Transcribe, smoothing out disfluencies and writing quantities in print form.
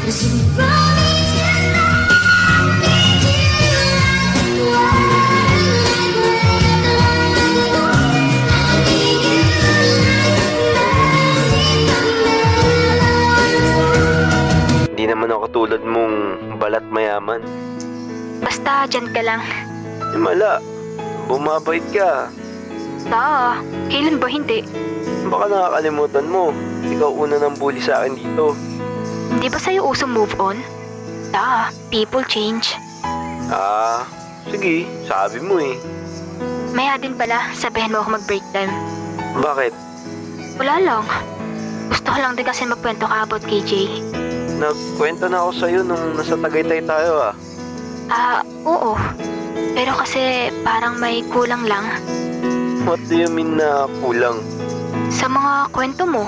Hindi naman ako tulad mong balat mayaman. Basta dyan ka lang. Himala, bumabait ka. Kailan ba hindi? Baka nakakalimutan mo. Ikaw una ng bully sa akin dito. Hindi ba sa'yo uso move on? People change. Sige, sabi mo eh. Maya din pala, sabihin mo ako mag-break time. Bakit? Wala lang. Gusto ko lang din kasi magkwento ka about kay Jay. Nagkwento na ako sa'yo nung nasa Tagaytay tayo Oo. Pero kasi parang may kulang lang. What do you mean na kulang? Sa mga kwento mo,